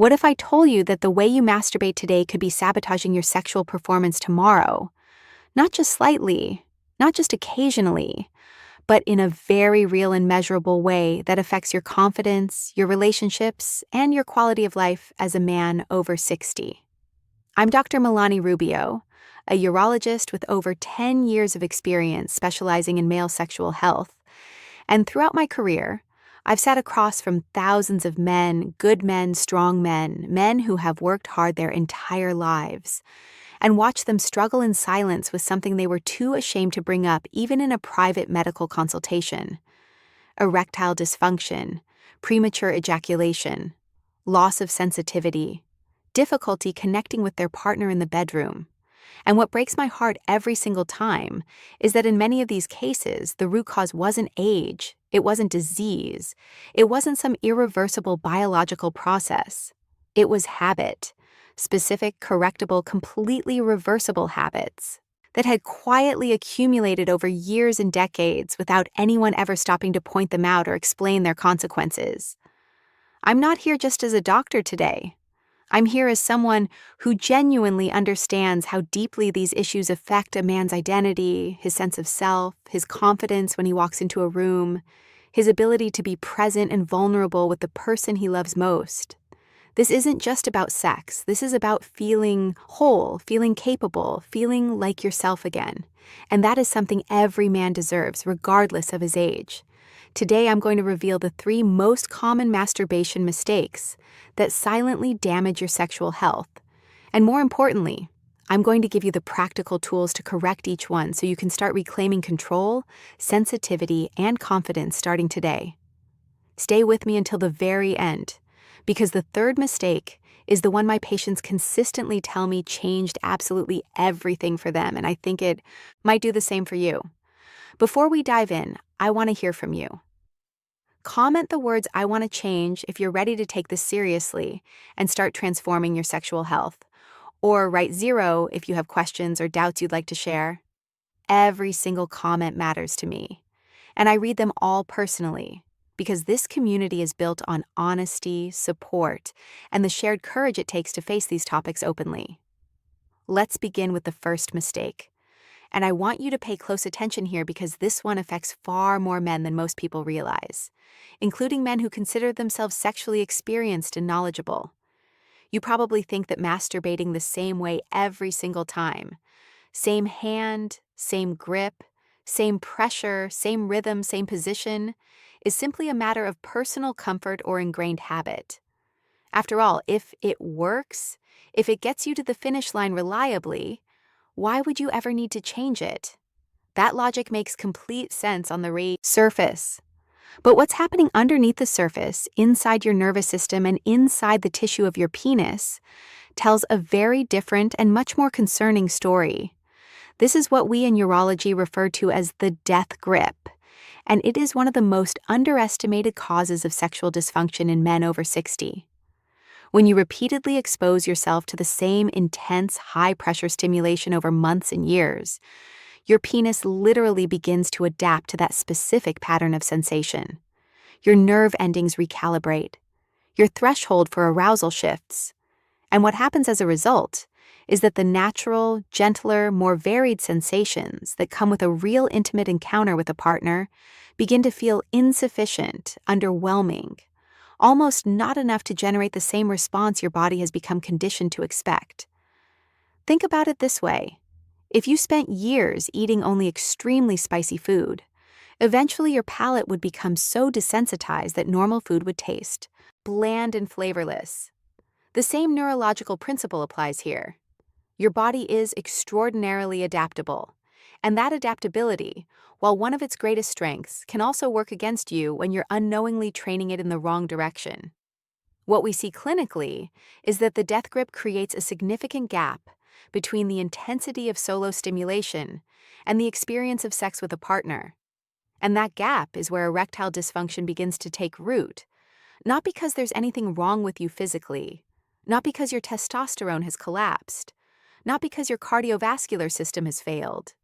What if I told you that the way you masturbate today could be sabotaging your sexual performance tomorrow? Not just slightly, not just occasionally, but in a very real and measurable way that affects your confidence, your relationships, and your quality of life as a man over 60. I'm Dr. Melani Rubio, a urologist with over 10 years of experience specializing in male sexual health. And throughout my career, I've sat across from thousands of men, good men, strong men, men who have worked hard their entire lives, and watched them struggle in silence with something they were too ashamed to bring up even in a private medical consultation: erectile dysfunction, premature ejaculation, loss of sensitivity, difficulty connecting with their partner in the bedroom. And what breaks my heart every single time is that in many of these cases, the root cause wasn't age, it wasn't disease, it wasn't some irreversible biological process. It was habit, specific, correctable, completely reversible habits that had quietly accumulated over years and decades without anyone ever stopping to point them out or explain their consequences. I'm not here just as a doctor today. I'm here as someone who genuinely understands how deeply these issues affect a man's identity, his sense of self, his confidence when he walks into a room, his ability to be present and vulnerable with the person he loves most. This isn't just about sex. This is about feeling whole, feeling capable, feeling like yourself again. And that is something every man deserves, regardless of his age. Today, I'm going to reveal the 3 most common masturbation mistakes that silently damage your sexual health. And more importantly, I'm going to give you the practical tools to correct each one so you can start reclaiming control, sensitivity, and confidence starting today. Stay with me until the very end, because the 3rd mistake is the one my patients consistently tell me changed absolutely everything for them, and I think it might do the same for you. Before we dive in, I want to hear from you. Comment the words "I want to change" if you're ready to take this seriously and start transforming your sexual health. Or write 0 if you have questions or doubts you'd like to share. Every single comment matters to me, and I read them all personally, because this community is built on honesty, support, and the shared courage it takes to face these topics openly. Let's begin with the first mistake. And I want you to pay close attention here because this one affects far more men than most people realize, including men who consider themselves sexually experienced and knowledgeable. You probably think that masturbating the same way every single time, same hand, same grip, same pressure, same rhythm, same position, is simply a matter of personal comfort or ingrained habit. After all, if it works, if it gets you to the finish line reliably, why would you ever need to change it? That logic makes complete sense on the surface. But what's happening underneath the surface, inside your nervous system and inside the tissue of your penis, tells a very different and much more concerning story. This is what we in urology refer to as the death grip, and it is one of the most underestimated causes of sexual dysfunction in men over 60. When you repeatedly expose yourself to the same intense, high-pressure stimulation over months and years, your penis literally begins to adapt to that specific pattern of sensation. Your nerve endings recalibrate. Your threshold for arousal shifts. And what happens as a result is that the natural, gentler, more varied sensations that come with a real intimate encounter with a partner begin to feel insufficient, underwhelming, almost not enough to generate the same response your body has become conditioned to expect. Think about it this way. If you spent years eating only extremely spicy food, eventually your palate would become so desensitized that normal food would taste bland and flavorless. The same neurological principle applies here. Your body is extraordinarily adaptable, and that adaptability, while one of its greatest strengths, can also work against you when you're unknowingly training it in the wrong direction. What we see clinically is that the death grip creates a significant gap between the intensity of solo stimulation and the experience of sex with a partner. And that gap is where erectile dysfunction begins to take root, not because there's anything wrong with you physically, not because your testosterone has collapsed, not because your cardiovascular system has failed,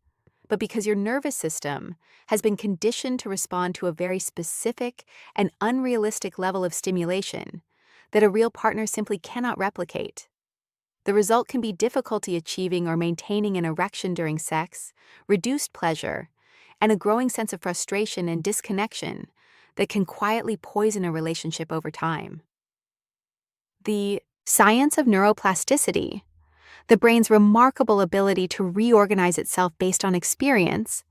but because your nervous system has been conditioned to respond to a very specific and unrealistic level of stimulation that a real partner simply cannot replicate. The result can be difficulty achieving or maintaining an erection during sex, reduced pleasure, and a growing sense of frustration and disconnection that can quietly poison a relationship over time. The science of neuroplasticity, the brain's remarkable ability to reorganize itself based on experience,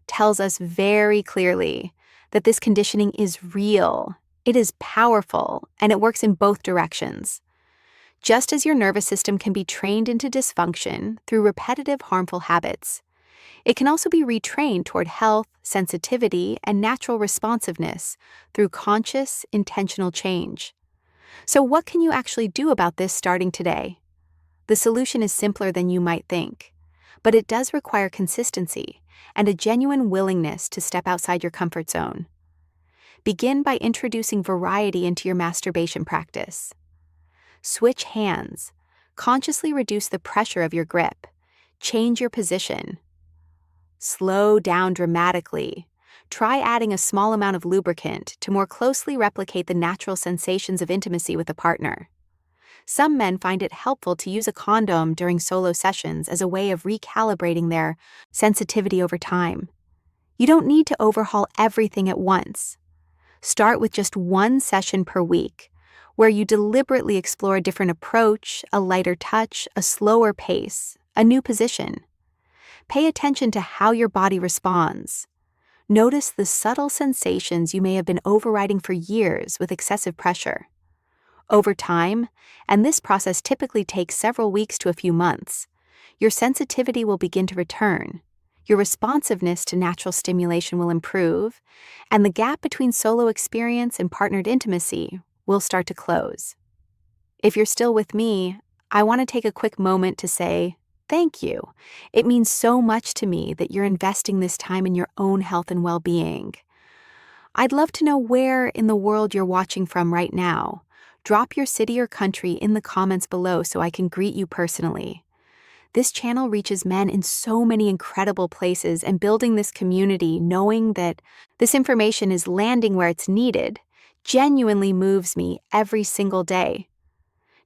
tells us very clearly that this conditioning is real, it is powerful, and it works in both directions. Just as your nervous system can be trained into dysfunction through repetitive harmful habits, it can also be retrained toward health, sensitivity, and natural responsiveness through conscious, intentional change. So what can you actually do about this starting today? The solution is simpler than you might think, but it does require consistency and a genuine willingness to step outside your comfort zone. Begin by introducing variety into your masturbation practice. Switch hands. Consciously reduce the pressure of your grip. Change your position. Slow down dramatically. Try adding a small amount of lubricant to more closely replicate the natural sensations of intimacy with a partner. Some men find it helpful to use a condom during solo sessions as a way of recalibrating their sensitivity over time. You don't need to overhaul everything at once. Start with just one session per week, where you deliberately explore a different approach, a lighter touch, a slower pace, a new position. Pay attention to how your body responds. Notice the subtle sensations you may have been overriding for years with excessive pressure. Over time, and this process typically takes several weeks to a few months, your sensitivity will begin to return, your responsiveness to natural stimulation will improve, and the gap between solo experience and partnered intimacy will start to close. If you're still with me, I want to take a quick moment to say thank you. It means so much to me that you're investing this time in your own health and well-being. I'd love to know where in the world you're watching from right now. Drop your city or country in the comments below so I can greet you personally. This channel reaches men in so many incredible places, and building this community, knowing that this information is landing where it's needed, genuinely moves me every single day.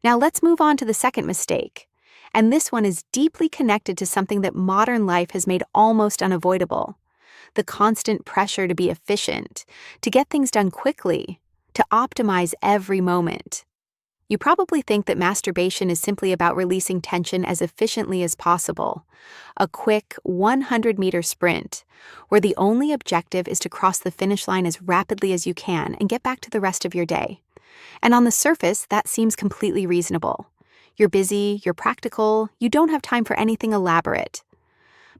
Now let's move on to the second mistake, and this one is deeply connected to something that modern life has made almost unavoidable: the constant pressure to be efficient, to get things done quickly, to optimize every moment. You probably think that masturbation is simply about releasing tension as efficiently as possible, a quick 100-meter sprint, where the only objective is to cross the finish line as rapidly as you can and get back to the rest of your day. And on the surface, that seems completely reasonable. You're busy, you're practical, you don't have time for anything elaborate.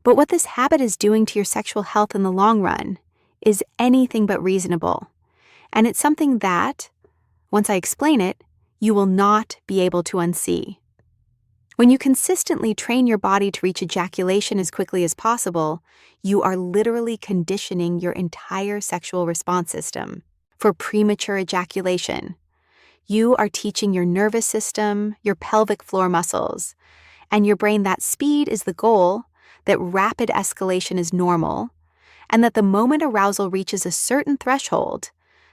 But what this habit is doing to your sexual health in the long run is anything but reasonable. And it's something that, once I explain it, you will not be able to unsee. When you consistently train your body to reach ejaculation as quickly as possible, you are literally conditioning your entire sexual response system for premature ejaculation. You are teaching your nervous system, your pelvic floor muscles, and your brain that speed is the goal, that rapid escalation is normal, and that the moment arousal reaches a certain threshold,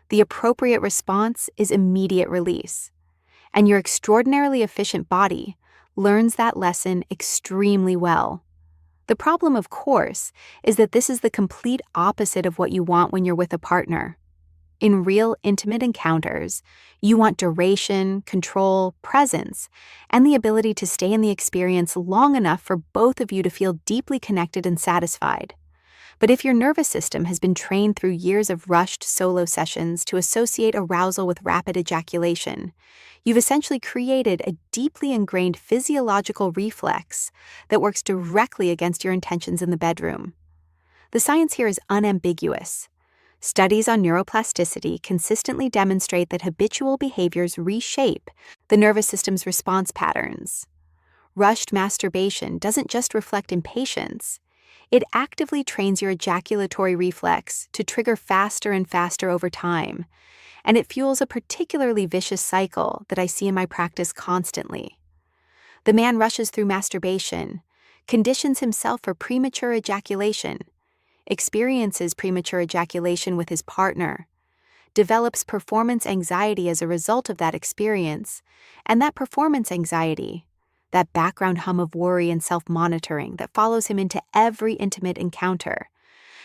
the appropriate response is immediate release. And your extraordinarily efficient body learns that lesson extremely well. The problem, of course, is that this is the complete opposite of what you want when you're with a partner. In real intimate encounters, you want duration, control, presence, and the ability to stay in the experience long enough for both of you to feel deeply connected and satisfied. But if your nervous system has been trained through years of rushed solo sessions to associate arousal with rapid ejaculation, you've essentially created a deeply ingrained physiological reflex that works directly against your intentions in the bedroom. The science here is unambiguous. Studies on neuroplasticity consistently demonstrate that habitual behaviors reshape the nervous system's response patterns. Rushed masturbation doesn't just reflect impatience. It actively trains your ejaculatory reflex to trigger faster and faster over time, and it fuels a particularly vicious cycle that I see in my practice constantly. The man rushes through masturbation, conditions himself for premature ejaculation, experiences premature ejaculation with his partner, develops performance anxiety as a result of that experience, and that performance anxiety, that background hum of worry and self-monitoring that follows him into every intimate encounter,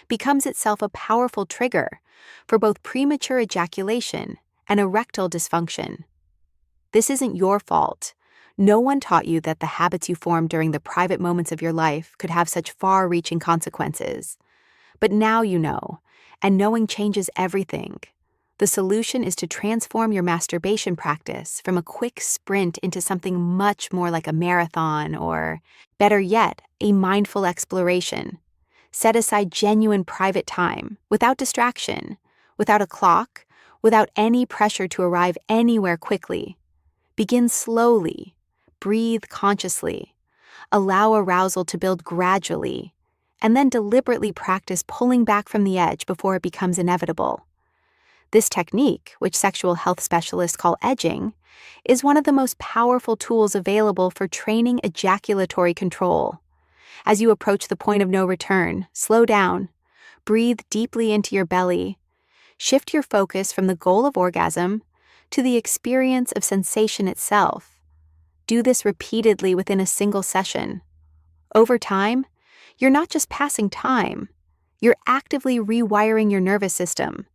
becomes itself a powerful trigger for both premature ejaculation and erectile dysfunction. This isn't your fault. No one taught you that the habits you formed during the private moments of your life could have such far-reaching consequences. But now you know, and knowing changes everything. The solution is to transform your masturbation practice from a quick sprint into something much more like a marathon or, better yet, a mindful exploration. Set aside genuine private time, without distraction, without a clock, without any pressure to arrive anywhere quickly. Begin slowly, breathe consciously, allow arousal to build gradually, and then deliberately practice pulling back from the edge before it becomes inevitable. This technique, which sexual health specialists call edging, is one of the most powerful tools available for training ejaculatory control. As you approach the point of no return, slow down, breathe deeply into your belly, shift your focus from the goal of orgasm to the experience of sensation itself. Do this repeatedly within a single session. Over time, you're not just passing time, you're actively rewiring your nervous system,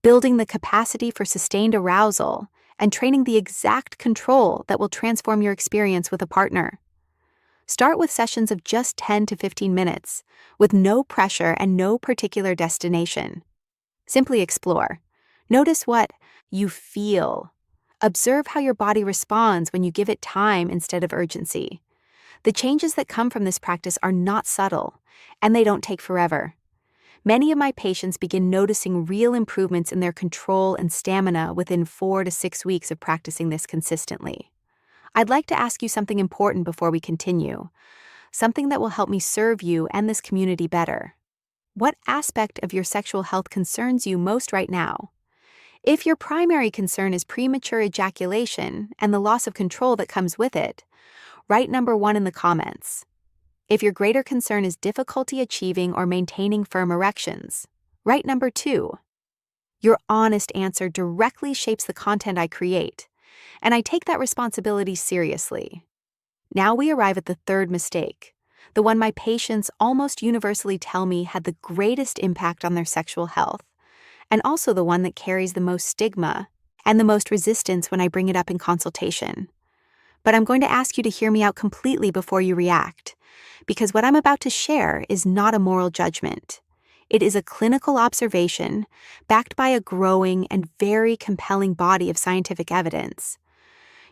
building the capacity for sustained arousal, and training the exact control that will transform your experience with a partner. Start with sessions of just 10 to 15 minutes, with no pressure and no particular destination. Simply explore. Notice what you feel. Observe how your body responds when you give it time instead of urgency. The changes that come from this practice are not subtle, and they don't take forever. Many of my patients begin noticing real improvements in their control and stamina within 4 to 6 weeks of practicing this consistently. I'd like to ask you something important before we continue, something that will help me serve you and this community better. What aspect of your sexual health concerns you most right now? If your primary concern is premature ejaculation and the loss of control that comes with it, write number 1 in the comments. If your greater concern is difficulty achieving or maintaining firm erections, write number 2. Your honest answer directly shapes the content I create, and I take that responsibility seriously. Now we arrive at the third mistake, the one my patients almost universally tell me had the greatest impact on their sexual health, and also the one that carries the most stigma and the most resistance when I bring it up in consultation. But I'm going to ask you to hear me out completely before you react, because what I'm about to share is not a moral judgment. It is a clinical observation backed by a growing and very compelling body of scientific evidence.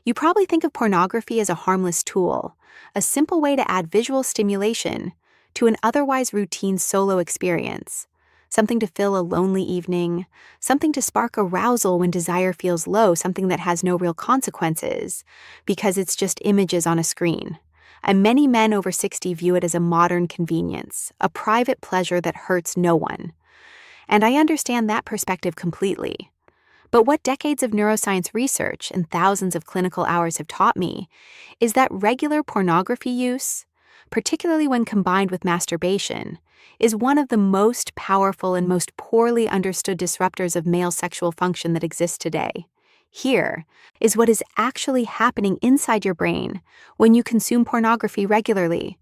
You probably think of pornography as a harmless tool, a simple way to add visual stimulation to an otherwise routine solo experience, something to fill a lonely evening, something to spark arousal when desire feels low, something that has no real consequences, because it's just images on a screen. And many men over 60 view it as a modern convenience, a private pleasure that hurts no one. And I understand that perspective completely. But what decades of neuroscience research and thousands of clinical hours have taught me is that regular pornography use, particularly when combined with masturbation, is one of the most powerful and most poorly understood disruptors of male sexual function that exists today. Here is what is actually happening inside your brain when you consume pornography regularly.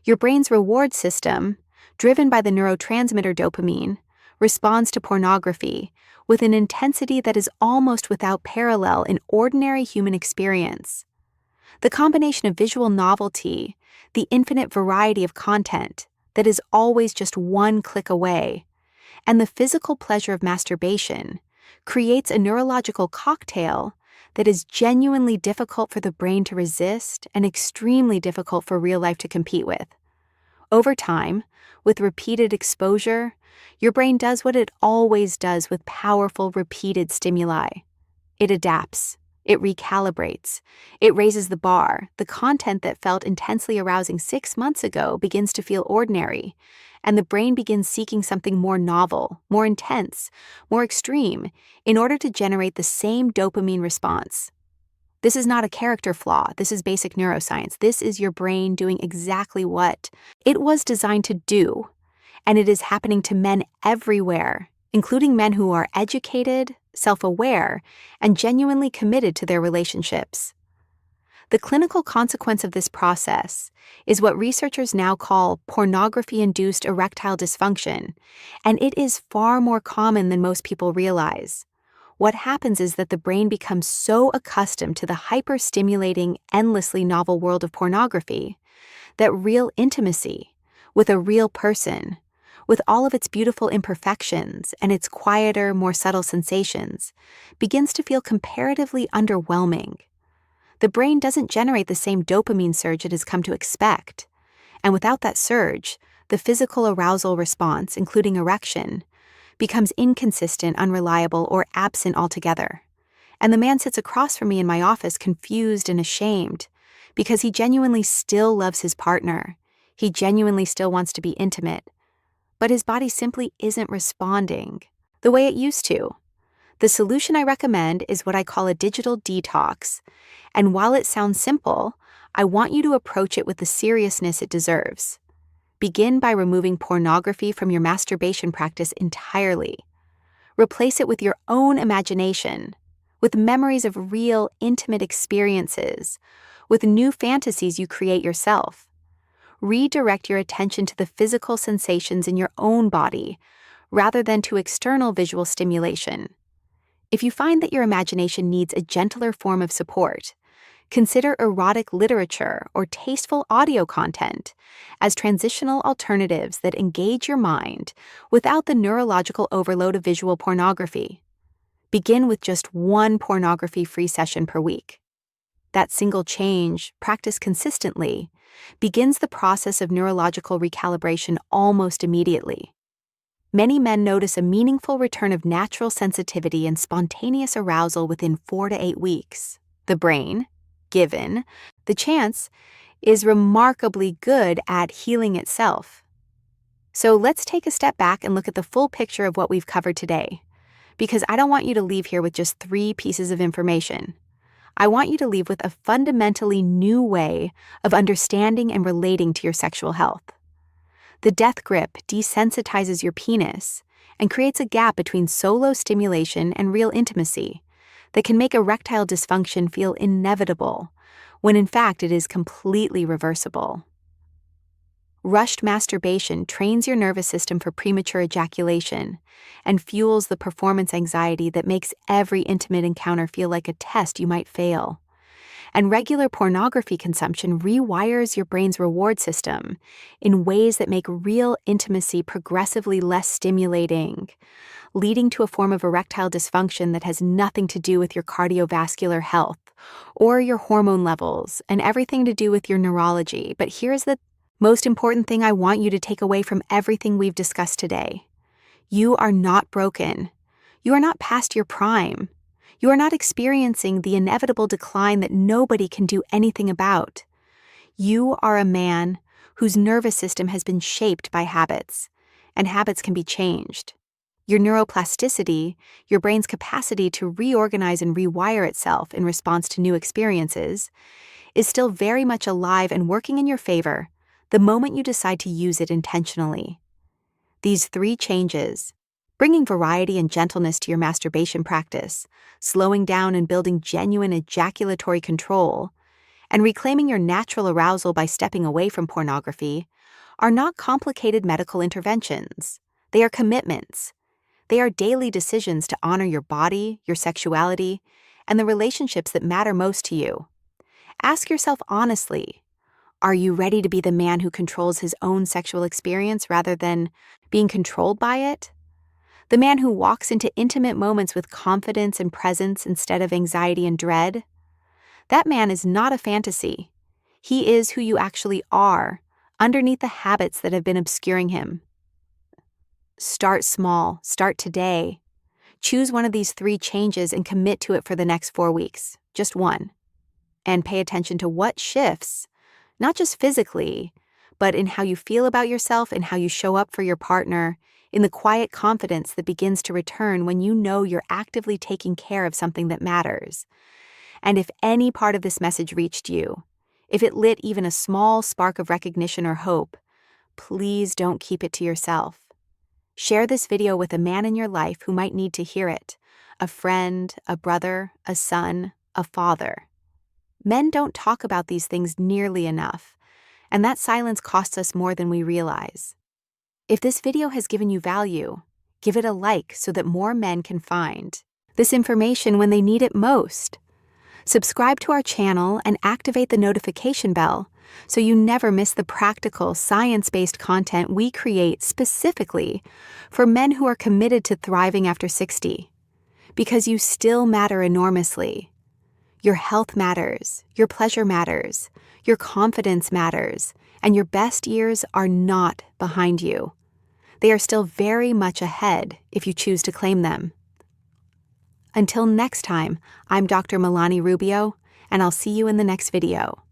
Your brain's reward system, driven by the neurotransmitter dopamine, responds to pornography with an intensity that is almost without parallel in ordinary human experience. The combination of visual novelty, the infinite variety of content that is always just one click away, and the physical pleasure of masturbation creates a neurological cocktail that is genuinely difficult for the brain to resist and extremely difficult for real life to compete with. Over time, with repeated exposure, your brain does what it always does with powerful, repeated stimuli. It adapts, it recalibrates, it raises the bar. The content that felt intensely arousing 6 months ago begins to feel ordinary, and the brain begins seeking something more novel, more intense, more extreme, in order to generate the same dopamine response. This is not a character flaw. This is basic neuroscience. This is your brain doing exactly what it was designed to do, and it is happening to men everywhere, including men who are educated, self-aware, and genuinely committed to their relationships. The clinical consequence of this process is what researchers now call pornography-induced erectile dysfunction, and it is far more common than most people realize. What happens is that the brain becomes so accustomed to the hyper-stimulating, endlessly novel world of pornography that real intimacy with a real person, with all of its beautiful imperfections and its quieter, more subtle sensations, begins to feel comparatively underwhelming. The brain doesn't generate the same dopamine surge it has come to expect, and without that surge, the physical arousal response, including erection, becomes inconsistent, unreliable, or absent altogether. And the man sits across from me in my office confused and ashamed because he genuinely still loves his partner. He genuinely still wants to be intimate, but his body simply isn't responding the way it used to. The solution I recommend is what I call a digital detox, and while it sounds simple, I want you to approach it with the seriousness it deserves. Begin by removing pornography from your masturbation practice entirely. Replace it with your own imagination, with memories of real, intimate experiences, with new fantasies you create yourself. Redirect your attention to the physical sensations in your own body, rather than to external visual stimulation. If you find that your imagination needs a gentler form of support, consider erotic literature or tasteful audio content as transitional alternatives that engage your mind without the neurological overload of visual pornography. Begin with just one pornography-free session per week. That single change, practiced consistently, begins the process of neurological recalibration almost immediately. Many men notice a meaningful return of natural sensitivity and spontaneous arousal within 4 to 8 weeks. The brain, given the chance, is remarkably good at healing itself. So let's take a step back and look at the full picture of what we've covered today, because I don't want you to leave here with just 3 pieces of information. I want you to leave with a fundamentally new way of understanding and relating to your sexual health. The death grip desensitizes your penis and creates a gap between solo stimulation and real intimacy that can make erectile dysfunction feel inevitable, when in fact it is completely reversible. Rushed masturbation trains your nervous system for premature ejaculation and fuels the performance anxiety that makes every intimate encounter feel like a test you might fail. And regular pornography consumption rewires your brain's reward system in ways that make real intimacy progressively less stimulating, leading to a form of erectile dysfunction that has nothing to do with your cardiovascular health or your hormone levels and everything to do with your neurology. But here's the most important thing I want you to take away from everything we've discussed today. You are not broken. You are not past your prime. You are not experiencing the inevitable decline that nobody can do anything about. You are a man whose nervous system has been shaped by habits, and habits can be changed. Your neuroplasticity, your brain's capacity to reorganize and rewire itself in response to new experiences, is still very much alive and working in your favor the moment you decide to use it intentionally. These 3 changes, bringing variety and gentleness to your masturbation practice, slowing down and building genuine ejaculatory control, and reclaiming your natural arousal by stepping away from pornography, are not complicated medical interventions. They are commitments. They are daily decisions to honor your body, your sexuality, and the relationships that matter most to you. Ask yourself honestly, are you ready to be the man who controls his own sexual experience rather than being controlled by it? The man who walks into intimate moments with confidence and presence instead of anxiety and dread? That man is not a fantasy. He is who you actually are, underneath the habits that have been obscuring him. Start small. Start today. Choose one of these 3 changes and commit to it for the next 4 weeks. Just one. And pay attention to what shifts, not just physically, but in how you feel about yourself and how you show up for your partner, in the quiet confidence that begins to return when you know you're actively taking care of something that matters. And if any part of this message reached you, if it lit even a small spark of recognition or hope, please don't keep it to yourself. Share this video with a man in your life who might need to hear it: a friend, a brother, a son, a father. Men don't talk about these things nearly enough, and that silence costs us more than we realize. If this video has given you value, give it a like so that more men can find this information when they need it most. Subscribe to our channel and activate the notification bell so you never miss the practical, science-based content we create specifically for men who are committed to thriving after 60. Because you still matter enormously. Your health matters, your pleasure matters, your confidence matters, and your best years are not behind you. They are still very much ahead if you choose to claim them. Until next time, I'm Dr. Melani Rubio, and I'll see you in the next video.